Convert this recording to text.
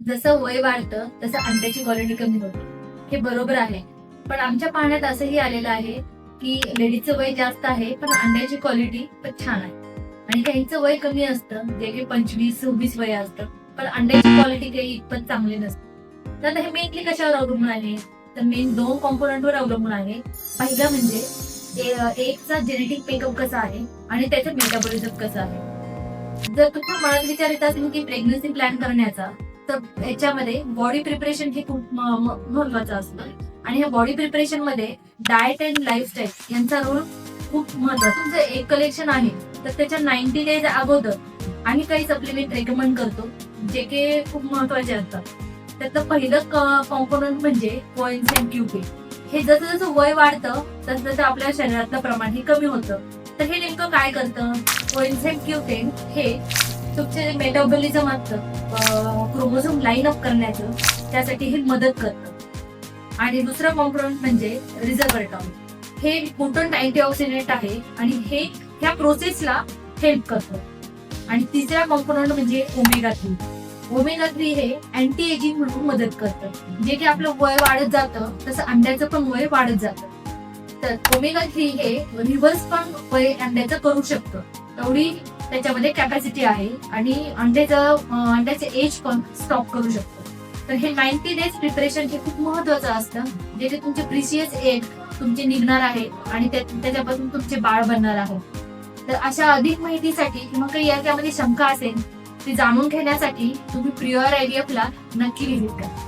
जसं वय वाढतं तसं अंड्याची क्वालिटी कमी होते, हे बरोबर आहे. पण आमच्या पाहण्यात असंही आलेलं आहे की लेडीजचं वय जास्त आहे पण अंड्याची क्वालिटी पण छान आहे, आणि काहींचं वय कमी असतं जे की 25-26 वय असतं, पण अंड्याची क्वालिटी काही इतपत चांगली नसते. तर आता हे मेनली कशावर अवलंबून आहे? तर मेन 2 कॉम्पोनंटवर अवलंबून आहे. पहिलं म्हणजे एगचा जेनेटिक मेकअप कसा आहे आणि त्याचं मेटाबॉलिझम कसं आहे. जर तुमच्या मनात विचार येत असेल की प्रेग्नन्सी प्लॅन करण्याचा, तर याच्यामध्ये बॉडी प्रिपरेशन हे खूप महत्वाचं असतं, आणि ह्या बॉडी प्रिपरेशन मध्ये डाएट अँड लाईफस्टाईल यांचा रोल खूप महत्वाचा. तुमचं एक कलेक्शन आहे तर त्याच्या 90 डेज अगोदर आम्ही काही सप्लिमेंट रेकमेंड करतो जे की खूप महत्वाचे असतात. त्यातलं पहिलं कॉम्पोनंट म्हणजे कोएन्झाइम Q10. हे जसं जसं वय वाढतं तसं तसं आपल्या शरीरातलं प्रमाण हे कमी होतं. तर हे नेमकं काय करतं? कोएन्झाइम Q10 हे तुमचे मेटाबॉलिझम असतं, क्रोमोझोम लाईन अप करण्याचं, त्यासाठी हे मदत करतं. आणि दुसरं कॉम्पोनंट म्हणजे रिझर्व्हरटॉन. हे पोटंट अँटीऑक्सिडंट आहे आणि हे ह्या प्रोसेसला हेल्प करतं. आणि तिसरा कॉम्पोनंट म्हणजे ओमेगा 3. ओमेगा 3 हे अँटी एजिंग म्हणून मदत करतं. जे की आपलं वय वाढत जातं तसं अंड्याचं पण वय वाढत जातं. तर ओमेगा 3 हे रिव्हर्स पण वय अंड्याचं करू शकतं, तेवढी त्याच्यामध्ये कॅपॅसिटी आहे, आणि अंड्याचं एज पण स्टॉप करू शकतो. तर हे 90 डेज प्रिपरेशन हे खूप महत्वाचं असतं, जे की तुमचे प्रिशियस एग तुमचे निघणार आहे आणि त्याच्यापासून तुमचे बाळ बनणार आहे. तर अशा अधिक माहितीसाठी किंवा काही याच्यामध्ये शंका असेल ती जाणून घेण्यासाठी तुम्ही प्रियुअर IVF ला नक्की व्हिजिट करा.